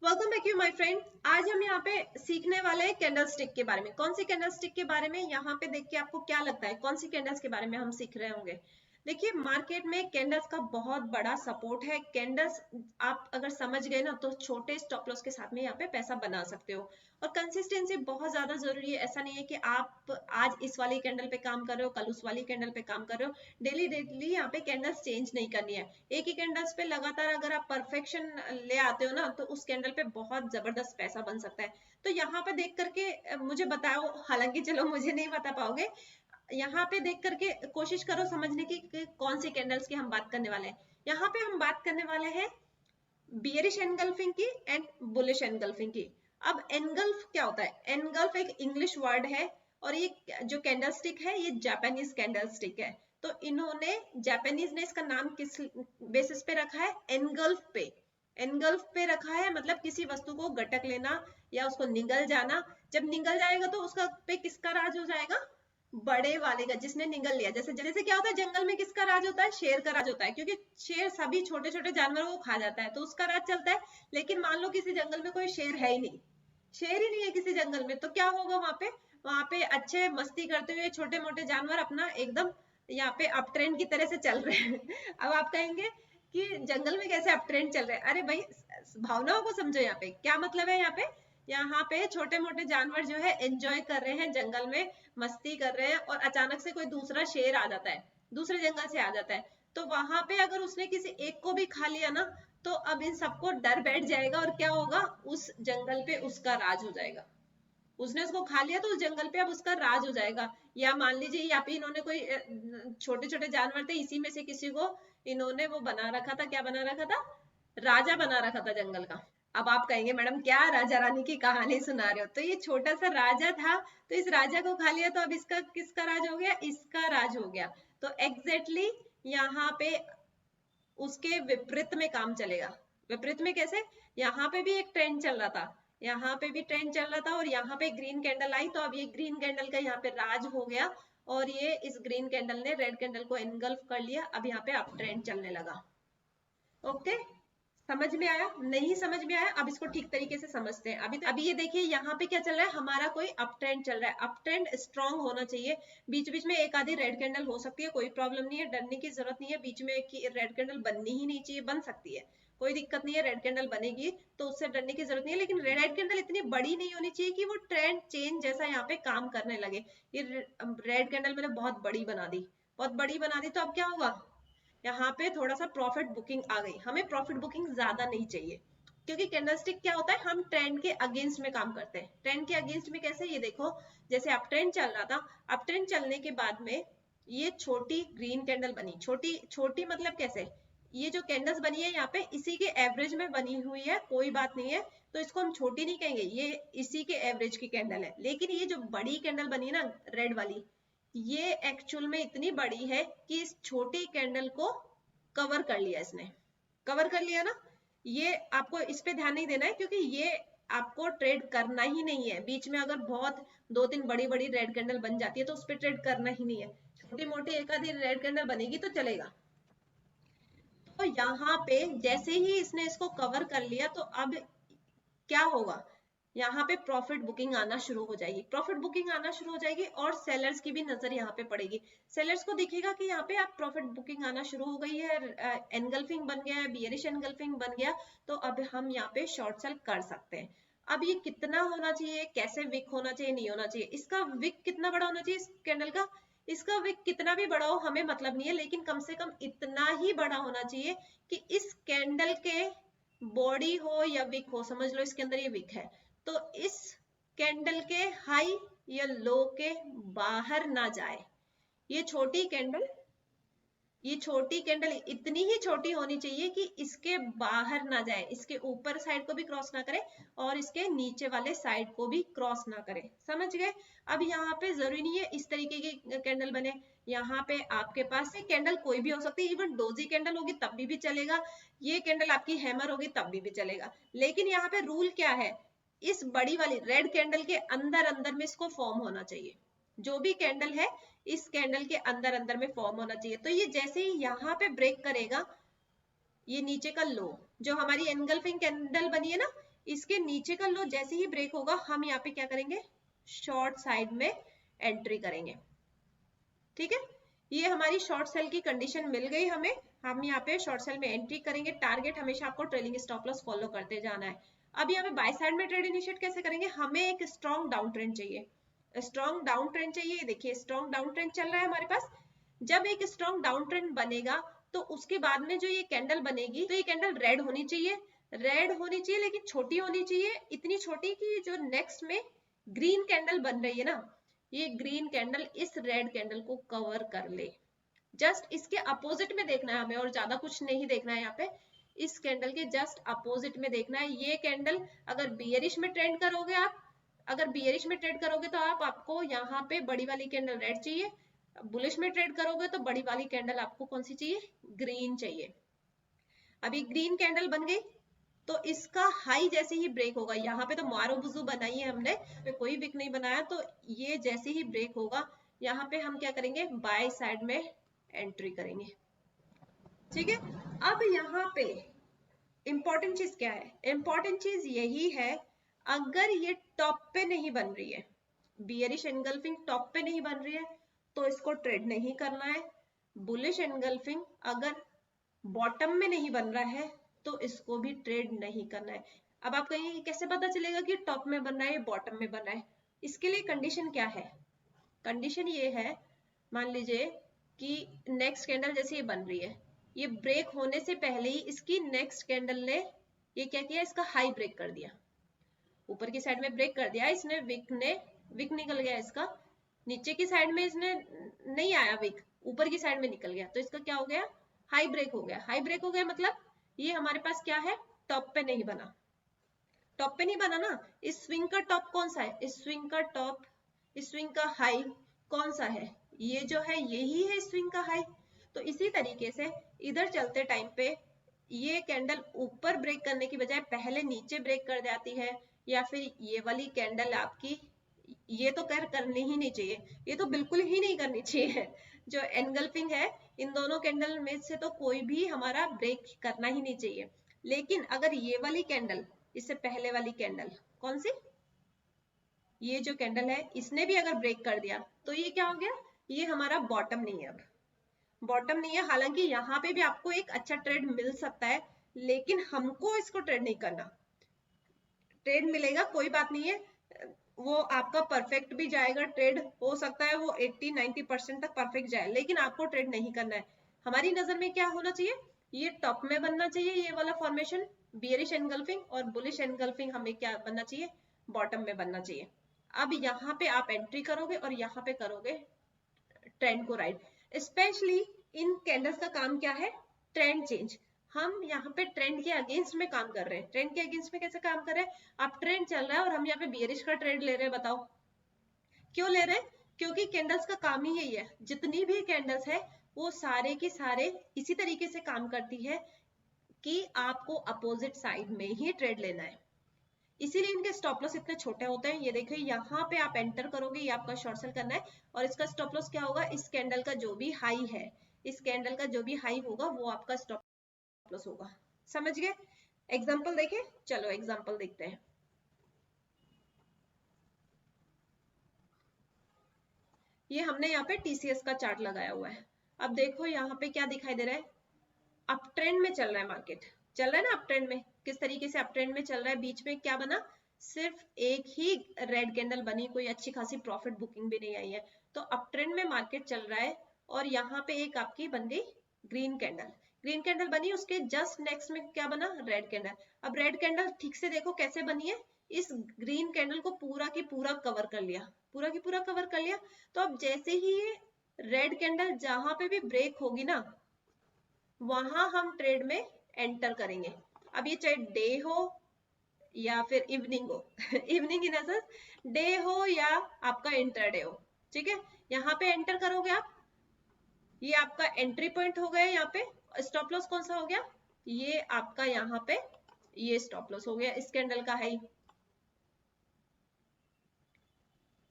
Welcome back you my friend. आज हम यहाँ पे सीखने वाले हैं कैंडल स्टिक के बारे में। कौन सी कैंडल स्टिक के बारे में? यहाँ पे देख के आपको क्या लगता है कौन सी कैंडल्स के बारे में हम सीख रहे होंगे? देखिए, मार्केट में कैंडल्स का बहुत बड़ा सपोर्ट है। कैंडल्स आप अगर समझ गए ना तो छोटे स्टॉप लॉस के साथ में यहाँ पे पैसा बना सकते हो। और कंसिस्टेंसी बहुत ज्यादा जरूरी है। ऐसा नहीं है कि आप आज इस वाली कैंडल पे काम कर रहे हो, कल उस वाली कैंडल पे काम कर रहे हो। डेली डेली यहाँ पे कैंडल्स चेंज नहीं करनी है। एक ही कैंडल्स पे लगातार अगर आप परफेक्शन ले आते हो ना तो उस कैंडल पे बहुत जबरदस्त पैसा बन सकता है। तो यहाँ पे देख करके मुझे बताओ, हालांकि चलो मुझे नहीं बता पाओगे, यहाँ पे देख करके कोशिश करो समझने की कि कौन सी कैंडल्स की हम बात करने वाले हैं। यहाँ पे हम बात करने वाले हैं बियरिश एनगल्फिंग की एंड बुलिश एनगल्फिंग की। अब एनगल्फ क्या होता है? एनगल्फ एक इंग्लिश वर्ड है और ये जो कैंडल स्टिक है ये जापानीज कैंडल स्टिक है। तो इन्होंने जापानीज ने इसका नाम किस बेसिस पे रखा है? एनगल्फ पे। एनगल्फ पे रखा है मतलब किसी वस्तु को गटक लेना या उसको निगल जाना। जब निगल जाएगा तो उसका पे किसका राज हो जाएगा? बड़े वाले का, जिसने निगल लिया। जैसे जैसे क्या होता है जंगल में, किसका राज होता है? शेर का राज होता है, क्योंकि शेर सभी छोटे छोटे जानवरों को खा जाता है तो उसका राज चलता है। लेकिन मान लो किसी जंगल में कोई शेर है ही नहीं, शेर ही नहीं है किसी जंगल में, तो क्या होगा वहां पे अच्छे मस्ती करते हुए छोटे मोटे जानवर अपना एकदम यहाँ पे अप ट्रेंड की तरह से चल रहे हैं। अब आप कहेंगे कि जंगल में कैसे अप ट्रेंड चल रहे हैं? अरे भाई, भावनाओं को समझो। यहाँ पे क्या मतलब है? यहाँ पे छोटे मोटे जानवर जो है एंजॉय कर रहे हैं, जंगल में मस्ती कर रहे हैं, और अचानक से कोई दूसरा शेर आ जाता है, दूसरे जंगल से आ जाता है। तो वहां पे अगर उसने किसी एक को भी खा लिया ना तो अब इन सबको डर बैठ जाएगा और क्या होगा? उस जंगल पे उसका राज हो जाएगा। उसने उसको खा लिया तो उस जंगल पे अब उसका राज हो जाएगा। या मान लीजिए यहाँ पे इन्होंने कोई छोटे छोटे जानवर थे, इसी में से किसी को इन्होंने वो बना रखा था। क्या बना रखा था? राजा बना रखा था जंगल का। अब आप कहेंगे मैडम क्या राजा रानी की कहानी सुना रहे हो? तो ये छोटा सा राजा था, तो इस राजा को खा लिया तो अब इसका किसका राज हो गया? इसका राज हो गया। तो एग्जैक्टली यहाँ पे उसके विपरीत में काम चलेगा। विपरीत में कैसे? यहाँ पे भी एक ट्रेंड चल रहा था, यहाँ पे भी ट्रेंड चल रहा था, और यहाँ पे ग्रीन कैंडल आई तो अब ये ग्रीन कैंडल का यहाँ पे राज हो गया, और ये इस ग्रीन कैंडल ने रेड कैंडल को एनगल्फ कर लिया। अब यहाँ पे अप ट्रेंड चलने लगा। ओके, समझ में आया? नहीं समझ में आया? अब इसको ठीक तरीके से समझते हैं। अभी ये देखिए यहाँ पे क्या चल रहा है, हमारा कोई अप ट्रेंड चल रहा है। अप ट्रेंड स्ट्रॉन्ग होना चाहिए। बीच बीच में एक आधी रेड कैंडल हो सकती है, कोई प्रॉब्लम नहीं है, डरने की जरूरत नहीं है। बीच में एक रेड कैंडल बननी ही नहीं चाहिए, बन सकती है, कोई दिक्कत नहीं है। रेड कैंडल बनेगी तो उससे डरने की जरूरत नहीं है, लेकिन रेड कैंडल इतनी बड़ी नहीं होनी चाहिए कि वो ट्रेंड चेंज जैसा यहाँ पे काम करने लगे। ये रेड कैंडल मैंने बहुत बड़ी बना दी, बहुत बड़ी बना दी, तो अब क्या होगा? यहाँ पे थोड़ा सा प्रॉफिट बुकिंग आ गई। हमें प्रॉफिट बुकिंग ज्यादा नहीं चाहिए, क्योंकि कैंडलस्टिक क्या होता है, हम ट्रेंड के अगेंस्ट में काम करते हैं। ट्रेंड के अगेंस्ट में कैसे? ये देखो, जैसे अप ट्रेंड चल रहा था, अप ट्रेंड चलने के बाद में ये छोटी ग्रीन कैंडल बनी। छोटी छोटी मतलब कैसे? ये जो कैंडल्स बनी है यहाँ पे इसी के एवरेज में बनी हुई है, कोई बात नहीं है, तो इसको हम छोटी नहीं कहेंगे, ये इसी के एवरेज की कैंडल है। लेकिन ये जो बड़ी कैंडल बनी है ना, रेड वाली, ये एक्चुअल में इतनी बड़ी है कि इस छोटी कैंडल को कवर कर लिया, इसने कवर कर लिया ना। ये आपको इस पे ध्यान नहीं देना है, क्योंकि ये आपको ट्रेड करना ही नहीं है। बीच में अगर बहुत दो तीन बड़ी बड़ी रेड कैंडल बन जाती है तो उस पे ट्रेड करना ही नहीं है। छोटी मोटी एक आधी रेड कैंडल बनेगी तो चलेगा। तो यहाँ पे जैसे ही इसने इसको कवर कर लिया तो अब क्या होगा? यहाँ पे प्रॉफिट बुकिंग आना शुरू हो जाएगी। प्रॉफिट बुकिंग आना शुरू हो जाएगी और सेलर्स की भी नजर यहाँ पे पड़ेगी। सेलर्स को दिखेगा कि यहाँ पे आप प्रॉफिट बुकिंग आना शुरू हो गई है, एनगल्फिंग बन गया है, बियरिश एनगल्फिंग बन गया, तो अब हम यहाँ पे शॉर्ट सेल कर सकते हैं। अब ये कितना होना चाहिए, कैसे विक होना चाहिए, नहीं होना चाहिए, इसका विक कितना बड़ा होना चाहिए इस कैंडल का? इसका विक कितना भी बड़ा हो हमें मतलब नहीं है, लेकिन कम से कम इतना ही बड़ा होना चाहिए कि इस कैंडल के बॉडी हो या विक हो, समझ लो इसके अंदर ये विक है, तो इस कैंडल के हाई या लो के बाहर ना जाए। ये छोटी कैंडल, ये छोटी कैंडल इतनी ही छोटी होनी चाहिए कि इसके बाहर ना जाए, इसके ऊपर साइड को भी क्रॉस ना करे और इसके नीचे वाले साइड को भी क्रॉस ना करे। समझ गए? अब यहाँ पे जरूरी नहीं है इस तरीके की कैंडल बने। यहाँ पे आपके पास कैंडल कोई भी हो सकती है, इवन डोजी कैंडल होगी तब भी चलेगा, ये कैंडल आपकी हैमर होगी तब भी चलेगा। लेकिन यहाँ पे रूल क्या है? इस बड़ी वाली रेड कैंडल के अंदर अंदर में इसको फॉर्म होना चाहिए। जो भी कैंडल है इस कैंडल के अंदर अंदर में फॉर्म होना चाहिए। तो ये जैसे ही यहाँ पे ब्रेक करेगा, ये नीचे का लो, जो हमारी एनगल्फिंग कैंडल बनी है ना, इसके नीचे का लो जैसे ही ब्रेक होगा हम यहाँ पे क्या करेंगे, शॉर्ट साइड में एंट्री करेंगे। ठीक है, ये हमारी शॉर्ट सेल की कंडीशन मिल गई हमें, हम यहाँ पे शॉर्ट सेल में एंट्री करेंगे। टारगेट हमेशा आपको ट्रेलिंग स्टॉप लॉस फॉलो करते जाना है। अब यहाँ पे बाय साइड में ट्रेड इनिशिएट कैसे करेंगे, हमें एक स्ट्रॉन्ग डाउन ट्रेंड चाहिए, स्ट्रॉन्ग डाउन ट्रेंड चाहिए। देखिए स्ट्रॉन्ग डाउन ट्रेंड चल रहा है हमारे पास। जब एक स्ट्रॉन्ग डाउन ट्रेंड बनेगा तो उसके बाद में जो ये कैंडल बनेगी, तो ये कैंडल रेड होनी चाहिए, रेड होनी चाहिए लेकिन छोटी होनी चाहिए, इतनी छोटी कि जो नेक्स्ट में ग्रीन कैंडल बन रही है ना, ये ग्रीन कैंडल इस रेड कैंडल को कवर कर ले। जस्ट इसके अपोजिट में देखना है हमें और ज्यादा कुछ नहीं देखना है यहाँ पे, इस कैंडल के जस्ट अपोजिट में देखना है। ये कैंडल अगर बियरिश में ट्रेड करोगे आप, अगर बियरिश में ट्रेड करोगे तो आपको यहाँ पे बड़ी वाली कैंडल रेड चाहिए, बुलिश में ट्रेड करोगे तो बड़ी वाली कैंडल आपको कौन सी चाहिए, ग्रीन चाहिए। अभी ग्रीन कैंडल बन गई तो इसका हाई जैसे ही ब्रेक होगा, यहाँ पे तो मारो बुजू बनाई है हमने, तो कोई विक नहीं बनाया, तो ये जैसे ही ब्रेक होगा यहाँ पे हम क्या करेंगे, बाय साइड में एंट्री करेंगे। ठीक है, अब यहाँ पे इंपॉर्टेंट चीज क्या है, इंपॉर्टेंट चीज यही है, अगर ये टॉप पे नहीं बन रही है, बियरिश एनगल्फिंग टॉप पे नहीं बन रही है तो इसको ट्रेड नहीं करना है। बुलिश एनगल्फिंग अगर बॉटम में नहीं बन रहा है तो इसको भी ट्रेड नहीं करना है। अब आप कहेंगे कैसे पता चलेगा कि टॉप में बन रहा है बॉटम में बन रहा है, इसके लिए कंडीशन क्या है, कंडीशन ये है, मान लीजिए कि नेक्स्ट कैंडल जैसे ये बन रही है, ये ब्रेक होने से पहले ही इसकी नेक्स्ट कैंडल ने ये क्या किया, इसका हाई ब्रेक कर दिया, ऊपर की साइड में ब्रेक कर दिया इसने, विक निकल गया इसका, नीचे की साइड में इसने नहीं आया विक, ऊपर की साइड में निकल गया, तो इसका क्या हो गया, हाई ब्रेक हो गया। हाई ब्रेक हो गया मतलब ये हमारे पास क्या है, टॉप पे नहीं बना, टॉप पे नहीं बना ना। इस स्विंग का टॉप कौन सा है, इस स्विंग का टॉप, इस स्विंग का हाई कौन सा है, ये जो है यही है स्विंग का हाई। तो इसी तरीके से इधर चलते टाइम पे ये कैंडल ऊपर ब्रेक करने की बजाय पहले नीचे ब्रेक कर जाती है, या फिर ये वाली कैंडल आपकी, ये तो करनी ही नहीं चाहिए, ये तो बिल्कुल ही नहीं करनी चाहिए, जो एनगल्फिंग है इन दोनों कैंडल में से तो कोई भी हमारा ब्रेक करना ही नहीं चाहिए। लेकिन अगर ये वाली कैंडल, इससे पहले वाली कैंडल कौन सी, ये जो कैंडल है इसने भी अगर ब्रेक कर दिया तो ये क्या हो गया, ये हमारा बॉटम नहीं है, अब बॉटम नहीं है। हालांकि यहाँ पे भी आपको एक अच्छा ट्रेड मिल सकता है लेकिन हमको इसको ट्रेड नहीं करना, ट्रेड मिलेगा कोई बात नहीं है, वो आपका परफेक्ट भी जाएगा, ट्रेड हो सकता है वो 80-90% तक परफेक्ट जाए, लेकिन आपको ट्रेड नहीं करना है। हमारी नजर में क्या होना चाहिए, ये टॉप में बनना चाहिए ये वाला फॉर्मेशन बियरिश एनगल्फिंग, और बुलिश एनगल्फिंग हमें क्या बनना चाहिए, बॉटम में बनना चाहिए। अब यहाँ पे आप एंट्री करोगे और यहाँ पे करोगे ट्रेंड को राइड। स्पेशली इन कैंडल्स का काम क्या है, ट्रेंड चेंज। हम यहाँ पे ट्रेंड के अगेंस्ट में काम कर रहे हैं। ट्रेंड के अगेंस्ट में कैसे काम कर रहे हैं, आप ट्रेंड चल रहा है और हम यहाँ पे बियरिश का ट्रेंड ले रहे हैं, बताओ क्यों ले रहे हैं, क्योंकि कैंडल्स का काम ही यही है, जितनी भी कैंडल्स है वो सारे के सारे इसी तरीके से काम करती है कि आपको अपोजिट साइड में ही ट्रेड लेना है, इसीलिए इनके स्टॉप लॉस इतने छोटे होते हैं। ये देखिए यहाँ पे आप एंटर करोगे, ये आपका शॉर्ट सेल करना है और इसका स्टॉप लॉस क्या होगा, इस कैंडल का जो भी हाई है, इस कैंडल का जो भी हाई होगा वो आपका स्टॉप लॉस होगा। समझ गए, एग्जांपल देखें, चलो एग्जांपल देखते हैं। ये हमने यहाँ पे टीसीएस का चार्ट लगाया हुआ है। अब देखो यहाँ पे क्या दिखाई दे रहा है, अप ट्रेंड में चल रहा है मार्केट, चल रहा है ना अप ट्रेंड में, किस तरीके से अप ट्रेंड में चल रहा है, बीच में क्या बना, सिर्फ एक ही रेड कैंडल बनी, कोई अच्छी खासी प्रॉफिट बुकिंग भी नहीं आई है, तो अप ट्रेंड में मार्केट चल रहा है। और यहाँ पे एक आपकी बन गई ग्रीन कैंडल, ग्रीन कैंडल बनी, उसके जस्ट नेक्स्ट में क्या बना, रेड कैंडल। अब रेड कैंडल ठीक से देखो कैसे बनी है, इस ग्रीन कैंडल को पूरा की पूरा कवर कर लिया, पूरा की पूरा कवर कर लिया। तो अब जैसे ही ये रेड कैंडल जहां पे भी ब्रेक होगी ना, वहां हम ट्रेड में एंटर करेंगे। अब ये चाहे डे हो या फिर इवनिंग हो इवनिंग इन सेंस डे हो या आपका इंटरडे हो, ठीक है, यहाँ पे एंटर करोगे आप, ये आपका एंट्री पॉइंट हो गया, यहाँ पे स्टॉप लॉस कौन सा हो गया, ये आपका यहाँ पे ये स्टॉप लॉस हो गया इस कैंडल का हाई।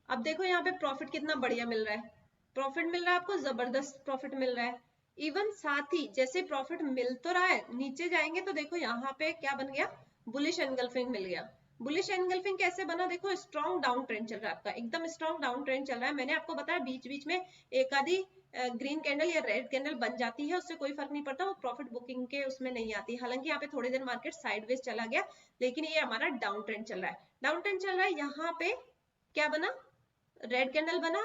अब देखो यहाँ पे प्रॉफिट कितना बढ़िया मिल रहा है, प्रॉफिट मिल रहा है आपको, जबरदस्त प्रॉफिट मिल रहा है। इवन साथ ही जैसे प्रॉफिट मिल तो रहा है, नीचे जाएंगे तो देखो यहाँ पे क्या बन गया, बुलिश एनगल्फिंग मिल गया। बुलिश एनगल्फिंग कैसे बना, देखो स्ट्रॉन्ग डाउन ट्रेंड चल रहा है आपका, एकदम स्ट्रॉन्ग डाउन ट्रेंड चल रहा है। मैंने आपको बताया बीच बीच में एक आधी ग्रीन कैंडल या रेड कैंडल बन जाती है, उससे कोई फर्क नहीं पड़ता, वो प्रॉफिट बुकिंग के उसमें नहीं आती। हालांकि यहाँ पे थोड़ी देर मार्केट साइडवेज चला गया, लेकिन ये हमारा डाउन ट्रेंड चल रहा है। डाउन ट्रेंड चल रहा है, यहाँ पे क्या बना, रेड कैंडल बना,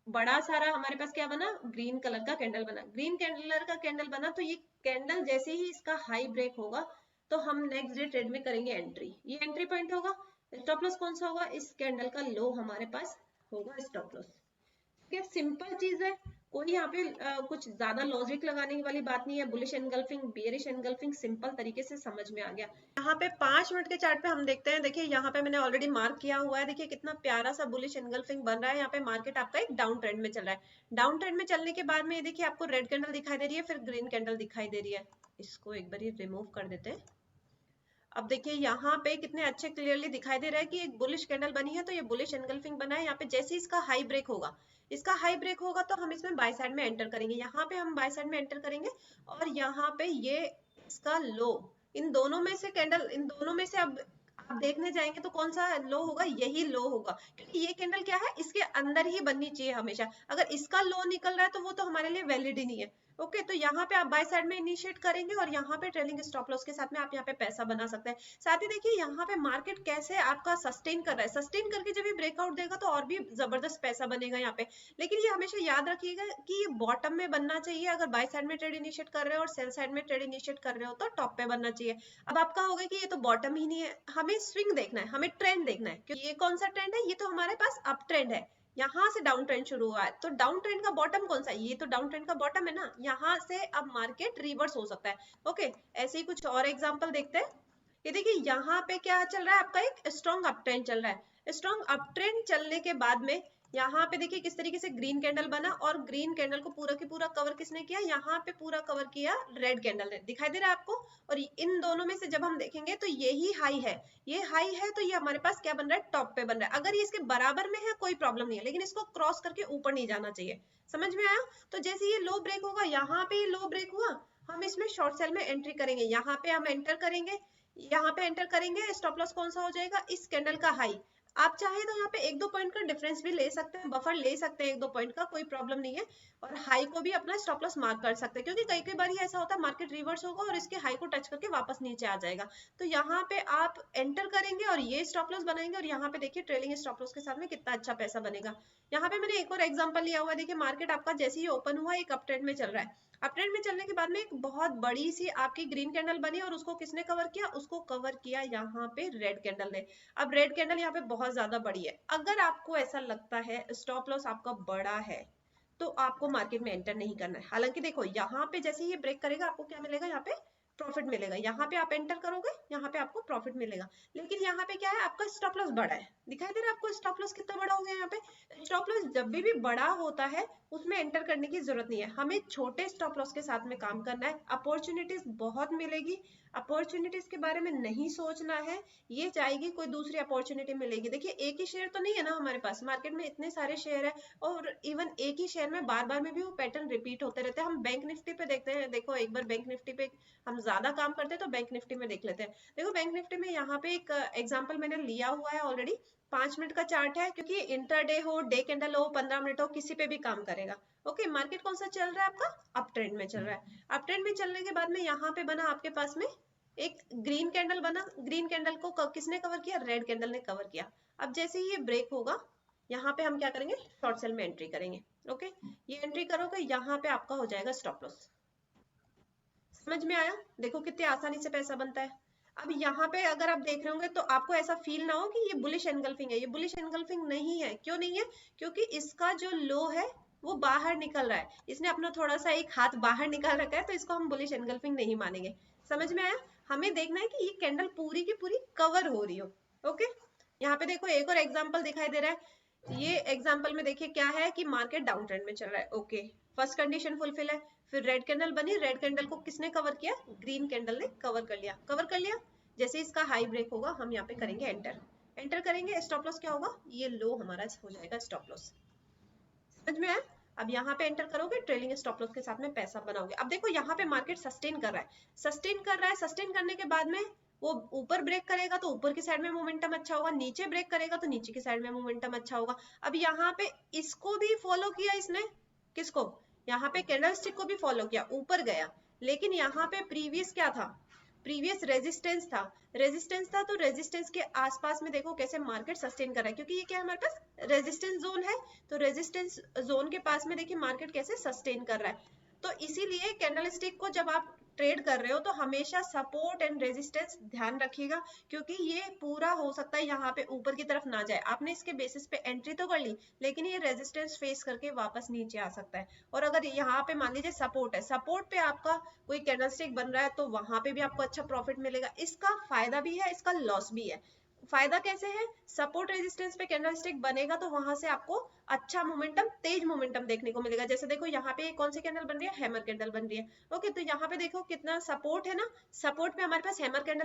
बड़ा सारा हमारे पास क्या बना, ग्रीन कलर का कैंडल बना। ग्रीन कलर का कैंडल बना तो ये कैंडल जैसे ही इसका हाई ब्रेक होगा तो हम नेक्स्ट डे ट्रेड में करेंगे एंट्री। ये एंट्री पॉइंट होगा। स्टॉप लॉस कौन सा होगा, इस कैंडल का लो हमारे पास होगा स्टॉप लॉस। ठीक है, सिंपल चीज है, कोई यहाँ पे कुछ ज्यादा लॉजिक लगाने वाली बात नहीं है। Bullish engulfing, bearish engulfing simple तरीके से समझ में आ गया। यहाँ पे 5 मिनट के चार्ट पे हम देखते हैं, देखिए यहाँ पे मैंने ऑलरेडी मार्क किया हुआ है, देखिए कितना प्यारा सा बुलिश एनगल्फिंग बन रहा है। यहाँ पे मार्केट आपका एक डाउन ट्रेंड में चल रहा है। डाउन ट्रेंड में चलने के बाद में ये देखिए आपको रेड कैंडल दिखाई दे रही है, फिर ग्रीन कैंडल दिखाई दे रही है। इसको एक बार रिमूव कर देते हैं। अब देखिए यहाँ पे कितने अच्छे क्लियरली दिखाई दे रहा है कि एक बुलिश कैंडल बनी है, तो ये बुलिश एनगल्फिंग बना है। यहाँ पे जैसे इसका हाई ब्रेक होगा, इसका हाई ब्रेक होगा तो हम इसमें बाय साइड में एंटर करेंगे। यहाँ पे हम बाय साइड में एंटर करेंगे और यहाँ पे ये इसका लो, इन दोनों में से कैंडल, इन दोनों में से अब आप देखने जाएंगे तो कौन सा लो होगा, यही लो होगा, क्योंकि ये कैंडल क्या है, इसके अंदर ही बननी चाहिए हमेशा। अगर इसका लो निकल रहा है तो वो तो हमारे लिए वैलिड ही नहीं है। ओके, तो यहाँ पे आप बाय साइड में इनिशिएट करेंगे और यहाँ पे ट्रेलिंग स्टॉप लॉस के साथ में आप यहाँ पे पैसा बना सकते हैं। साथ ही देखिए यहाँ पे मार्केट कैसे आपका सस्टेन कर रहा है, सस्टेन करके जब ये ब्रेकआउट देगा तो और भी जबरदस्त पैसा बनेगा यहाँ पे। लेकिन ये हमेशा याद रखिएगा कि ये बॉटम में बनना चाहिए। अगर बाय साइड में ट्रेड इनिशिएट कर रहे हो और सेल साइड में ट्रेड इनिशिएट कर रहे हो तो टॉप पे बनना चाहिए। अब आपका होगा कि ये तो बॉटम ही नहीं है, हमें स्विंग देखना है, हमें ट्रेंड देखना है। क्योंकि ये कौन सा ट्रेंड है, ये तो हमारे पास अप ट्रेंड है, यहाँ से डाउन ट्रेंड शुरू हुआ है, तो डाउन ट्रेंड का बॉटम कौन सा है, ये तो डाउन ट्रेंड का बॉटम है ना। यहाँ से अब मार्केट रिवर्स हो सकता है। ओके, ऐसे ही कुछ और एग्जांपल देखते हैं। ये देखिए यहाँ पे क्या चल रहा है, आपका एक स्ट्रॉन्ग अप ट्रेंड चल रहा है। स्ट्रॉन्ग अप ट्रेंड चलने के बाद में यहाँ पे देखिए किस तरीके से ग्रीन कैंडल बना, और ग्रीन कैंडल को पूरा की पूरा कवर किसने किया, यहाँ पे पूरा कवर किया रेड कैंडल ने, दिखाई दे रहा है आपको। और इन दोनों में से जब हम देखेंगे तो यही हाई है, ये हाई है, तो ये हमारे पास क्या बन रहा है, टॉप पे बन रहा है। अगर ये इसके बराबर में है कोई प्रॉब्लम नहीं है, लेकिन इसको क्रॉस करके ऊपर नहीं जाना चाहिए। समझ में आया। तो जैसे ये लो ब्रेक होगा, यहाँ पे ये लो ब्रेक हुआ, हम इसमें शॉर्ट सेल में एंट्री करेंगे। यहाँ पे हम एंटर करेंगे, यहाँ पे एंटर करेंगे, स्टॉप लॉस कौन सा हो जाएगा, इस कैंडल का हाई। आप चाहे तो यहाँ पे 1-2 पॉइंट का डिफरेंस भी ले सकते हैं, बफर ले सकते हैं 1-2 पॉइंट का, कोई प्रॉब्लम नहीं है। और हाई को भी अपना स्टॉप लॉस मार्क कर सकते हैं, क्योंकि कई कई बार ऐसा होता है मार्केट रिवर्स होगा और इसके हाई को टच करके वापस नीचे आ जाएगा। तो यहाँ पे आप एंटर करेंगे और ये स्टॉप लॉस बनाएंगे, और यहाँ पे देखिए ट्रेलिंग स्टॉप लॉस के साथ में कितना अच्छा पैसा बनेगा। यहाँ पे मैंने एक और एग्जांपल लिया हुआ है, देखिए मार्केट आपका जैसे ही ओपन हुआ एक अप ट्रेंड में चल रहा है। अप ट्रेंड में चलने के बाद में एक बहुत बड़ी सी आपकी ग्रीन कैंडल बनी, और उसको किसने कवर किया, उसको कवर किया यहाँ पे रेड कैंडल ने। अब रेड कैंडल यहाँ पे बहुत ज्यादा बड़ी है। अगर आपको ऐसा लगता है स्टॉप लॉस आपका बड़ा है तो आपको मार्केट में एंटर नहीं करना है। हालांकि देखो यहाँ पे जैसे ये ब्रेक करेगा आपको क्या मिलेगा, यहाँ पे प्रॉफिट मिलेगा। यहाँ पे आप एंटर करोगे, यहाँ पे आपको प्रॉफिट मिलेगा। लेकिन यहाँ पे क्या है, आपका स्टॉप लॉस बड़ा है, दिखाई दे रहा है आपको स्टॉप लॉस कितना बड़ा हो गया। यहाँ पे स्टॉप लॉस जब भी बड़ा होता है उसमें एंटर करने की जरूरत नहीं है, हमें छोटे स्टॉप लॉस के साथ में काम करना है। अपॉर्चुनिटीज बहुत मिलेगी, अपॉर्चुनिटीज के बारे में नहीं सोचना है, ये जाएगी कोई दूसरी अपॉर्चुनिटी मिलेगी। देखिए एक ही शेयर तो नहीं है ना हमारे पास, मार्केट में इतने सारे शेयर है, और इवन एक ही शेयर में बार बार में भी वो पैटर्न रिपीट होते रहते हैं। हम बैंक निफ्टी पे देखते हैं, देखो एक बार बैंक निफ्टी पे हम ज्यादा काम करते हैं तो बैंक निफ्टी में देख लेते हैं। देखो बैंक निफ्टी में यहाँ पे एक एग्जांपल मैंने लिया हुआ है ऑलरेडी, 5 मिनट का चार्ट है, क्योंकि इंटरडे हो, डे कैंडल हो, 15 मिनट हो, किसी पे भी काम करेगा। ओके, मार्केट कौन सा चल रहा है आपका, अप ट्रेंड में चल रहा है। अप ट्रेंड में चलने के बाद में यहाँ पे बना आपके पास में एक ग्रीन कैंडल बना, ग्रीन कैंडल को किसने कवर किया, रेड कैंडल ने कवर किया। अब जैसे ही ये ब्रेक होगा, यहाँ पे हम क्या करेंगे, शॉर्ट सेल में एंट्री करेंगे। ओके, ये एंट्री करोगे, यहाँ पे आपका हो जाएगा स्टॉप लॉस। समझ में आया, देखो कितनी आसानी से पैसा बनता है। अब यहाँ पे अगर आप देख रहे होंगे तो आपको ऐसा फील ना हो कि ये बुलिश एनगल्फिंग है, ये बुलिश एनगल्फिंग नहीं है। क्यों नहीं है, क्योंकि इसका जो लो है वो बाहर निकल रहा है, इसने अपना थोड़ा सा एक हाथ बाहर निकाल रखा है, तो इसको हम बुलिश एनगल्फिंग नहीं मानेंगे। समझ में आया, हमें देखना है कि ये कैंडल पूरी की पूरी कवर हो रही हो। ओके, यहाँ पे देखो एक और एग्जाम्पल दिखाई दे रहा है। ये एग्जाम्पल में देखिए क्या है कि मार्केट डाउन ट्रेंड में चल रहा है। ओके, फर्स्ट कंडीशन फुलफिल है, फिर रेड कैंडल बनी, रेड कैंडल को किसने कवर किया, ग्रीन कैंडल ने कवर कर लिया, कवर कर लिया। जैसे इसका हाई ब्रेक होगा हम यहाँ पे करेंगे एंटर, एंटर करेंगे, स्टॉप लॉस क्या होगा, ये लो हमारा हो जाएगा स्टॉप लॉस। समझ में आया। अब यहाँ पे एंटर करोगे, ट्रेलिंग स्टॉप लॉस के साथ में पैसा बनाओगे। अब देखो यहाँ पे मार्केट सस्टेन कर रहा है, सस्टेन कर रहा है, सस्टेन करने के बाद में वो ऊपर ब्रेक करेगा तो ऊपर की साइड में मोमेंटम अच्छा होगा, नीचे ब्रेक करेगा तो नीचे की साइड में मोमेंटम अच्छा होगा। अब यहाँ पे इसको भी फॉलो किया इसने, किसको, यहाँ पे कैंडलस्टिक को भी फॉलो किया, ऊपर गया, लेकिन यहाँ पे प्रीवियस क्या था, प्रीवियस रेजिस्टेंस था, रेजिस्टेंस था, तो रेजिस्टेंस के आसपास में देखो कैसे मार्केट सस्टेन कर रहा है, क्योंकि ये क्या है हमारे पास रेजिस्टेंस जोन है, तो रेजिस्टेंस जोन के पास में देखिए मार्केट कैसे सस्टेन कर रहा है। तो इसीलिए कैंडलस्टिक को जब आप ट्रेड कर रहे हो तो हमेशा सपोर्ट एंड रेजिस्टेंस ध्यान रखिएगा, क्योंकि ये पूरा हो सकता है यहाँ पे ऊपर की तरफ ना जाए, आपने इसके बेसिस पे एंट्री तो कर ली, लेकिन ये रेजिस्टेंस फेस करके वापस नीचे आ सकता है। और अगर यहाँ पे मान लीजिए सपोर्ट है, सपोर्ट पे आपका कोई कैंडलस्टिक बन रहा है तो वहां पे भी आपको अच्छा प्रॉफिट मिलेगा। इसका फायदा भी है, इसका लॉस भी है। फायदा कैसे है, सपोर्ट रेजिस्टेंस पे कैंडलस्टिक बनेगा तो वहां से आपको अच्छा मोमेंटम, तेज मोमेंटम देखने को मिलेगा। जैसे देखो यहाँ पे कौन सी कैंडल बन रही है, हैमर कैंडल बन रही है। ओके, तो यहाँ पे देखो कितना सपोर्ट है ना, सपोर्ट पे हमारे पास हैमर कैंडल